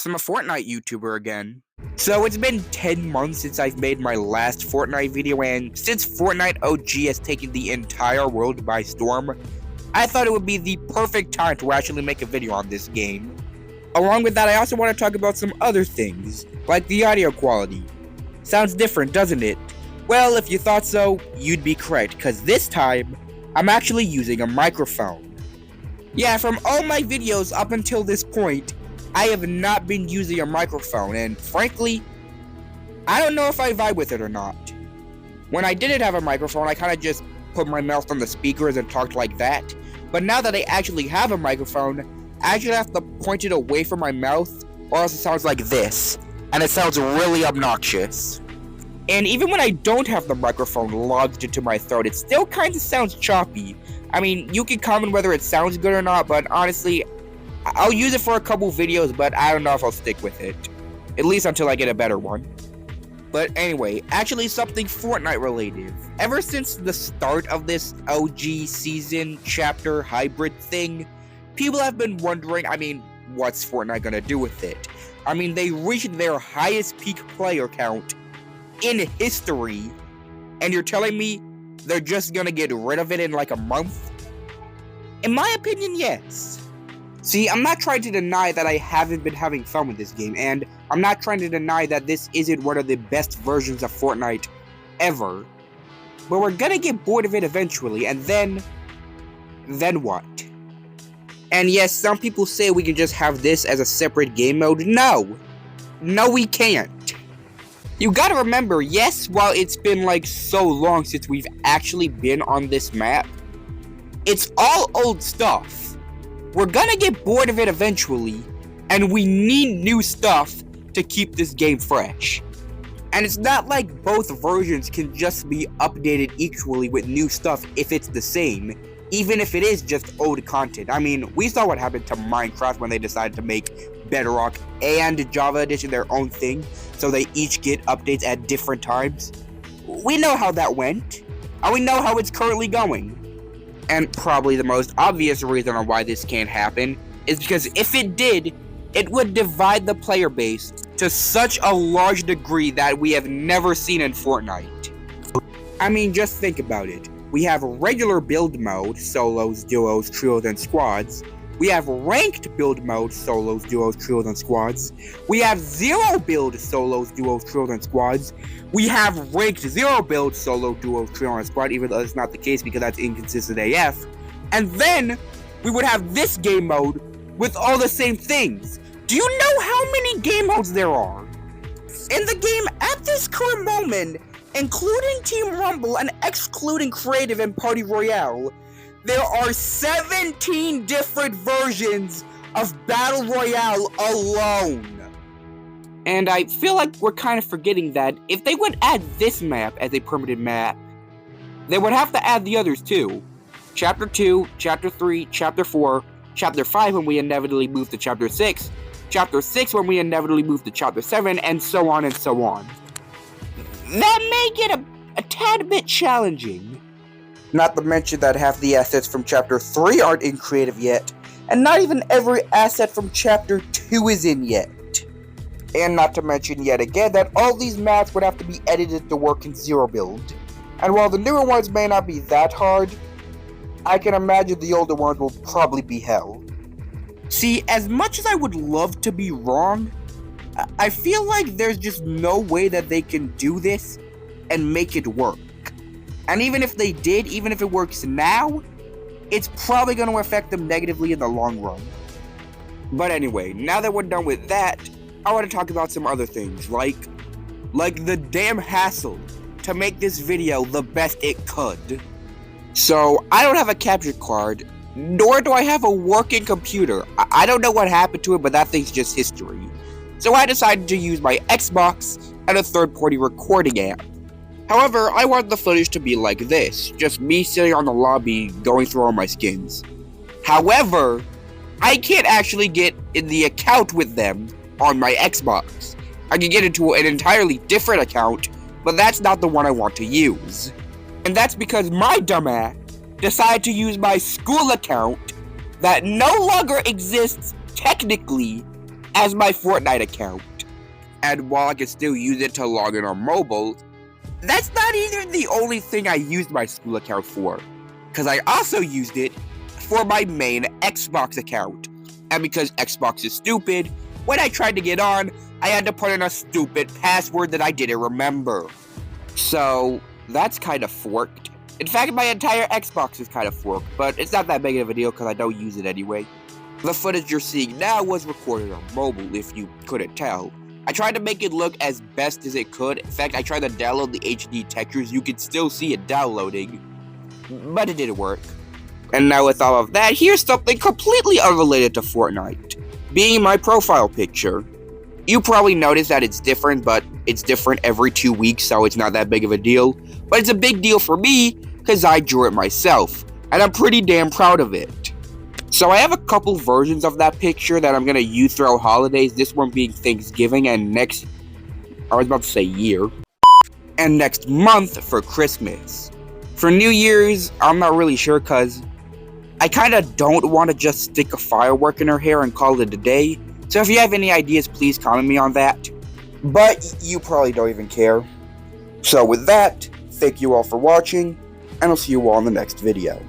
Yes, I'm a Fortnite YouTuber again. So it's been 10 months since I've made my last Fortnite video, and since Fortnite OG has taken the entire world by storm, I thought it would be the perfect time to actually make a video on this game. Along with that, I also want to talk about some other things, like the audio quality. Sounds different, doesn't it? Well, if you thought so, you'd be correct, because this time, I'm actually using a microphone. Yeah, from all my videos up until this point, I have not been using a microphone, and frankly, I don't know if I vibe with it or not. When I didn't have a microphone, I kind of just put my mouth on the speakers and talked like that. But now that I actually have a microphone, I actually have to point it away from my mouth, or else it sounds like this, and it sounds really obnoxious. And even when I don't have the microphone lodged into my throat, it still kind of sounds choppy. I mean, you can comment whether it sounds good or not, but honestly, I'll use it for a couple videos, but I don't know if I'll stick with it. At least until I get a better one. But anyway, actually something Fortnite related. Ever since the start of this OG season chapter hybrid thing, people have been wondering, what's Fortnite gonna do with it? They reached their highest peak player count in history, and you're telling me they're just gonna get rid of it in like a month? In my opinion, yes. See, I'm not trying to deny that I haven't been having fun with this game, and I'm not trying to deny that this isn't one of the best versions of Fortnite ever. But we're gonna get bored of it eventually, and then what? And yes, some people say we can just have this as a separate game mode. No, we can't. You gotta remember, yes, while it's been like so long since we've actually been on this map, it's all old stuff. We're gonna get bored of it eventually, and we need new stuff to keep this game fresh. And it's not like both versions can just be updated equally with new stuff if it's the same, even if it is just old content. We saw what happened to Minecraft when they decided to make Bedrock and Java Edition their own thing, so they each get updates at different times. We know how that went, and we know how it's currently going. And probably the most obvious reason on why this can't happen is because if it did, it would divide the player base to such a large degree that we have never seen in Fortnite. Just think about it. We have regular build mode, solos, duos, trios, and squads. We have ranked build mode, solos, duos, trios, and squads. We have zero build, solos, duos, trios, and squads. We have ranked zero build, solo, duos, trio, and squad, even though that's not the case because that's inconsistent AF. And then we would have this game mode with all the same things. Do you know how many game modes there are? In the game at this current moment, including Team Rumble and excluding Creative and Party Royale, there are 17 different versions of Battle Royale alone. And I feel like we're kind of forgetting that if they would add this map as a permanent map, they would have to add the others too. Chapter 2, Chapter 3, Chapter 4, Chapter 5 when we inevitably move to Chapter 6, Chapter 6 when we inevitably move to Chapter 7, and so on and so on. That may get a tad bit challenging. Not to mention that half the assets from Chapter 3 aren't in creative yet, and not even every asset from Chapter 2 is in yet. And not to mention yet again that all these maps would have to be edited to work in zero build. And while the newer ones may not be that hard, I can imagine the older ones will probably be hell. See, as much as I would love to be wrong, I feel like there's just no way that they can do this and make it work. And even if they did, even if it works now, it's probably going to affect them negatively in the long run. But anyway, now that we're done with that, I want to talk about some other things, like the damn hassle to make this video the best it could. So, I don't have a capture card, nor do I have a working computer. I don't know what happened to it, but that thing's just history. So I decided to use my Xbox and a third-party recording app. However, I want the footage to be like this, just me sitting on the lobby going through all my skins. However, I can't actually get in the account with them on my Xbox. I can get into an entirely different account, but that's not the one I want to use. And that's because my dumbass decided to use my school account that no longer exists technically as my Fortnite account. And while I can still use it to log in on mobile, that's not even the only thing I used my school account for, because I also used it for my main Xbox account. And because Xbox is stupid, when I tried to get on, I had to put in a stupid password that I didn't remember. So that's kind of forked. In fact, my entire Xbox is kind of forked, but it's not that big of a deal because I don't use it anyway. The footage you're seeing now was recorded on mobile, if you couldn't tell. I tried to make it look as best as it could. In fact, I tried to download the HD textures. You could still see it downloading, but it didn't work. And now with all of that, here's something completely unrelated to Fortnite, being my profile picture. You probably noticed that it's different, but it's different every 2 weeks, so it's not that big of a deal. But it's a big deal for me, because I drew it myself, and I'm pretty damn proud of it. So I have a couple versions of that picture that I'm going to use throughout holidays, this one being Thanksgiving, and year, and next month for Christmas. For New Year's, I'm not really sure, because I kind of don't want to just stick a firework in her hair and call it a day. So if you have any ideas, please comment me on that. But you probably don't even care. So with that, thank you all for watching, and I'll see you all in the next video.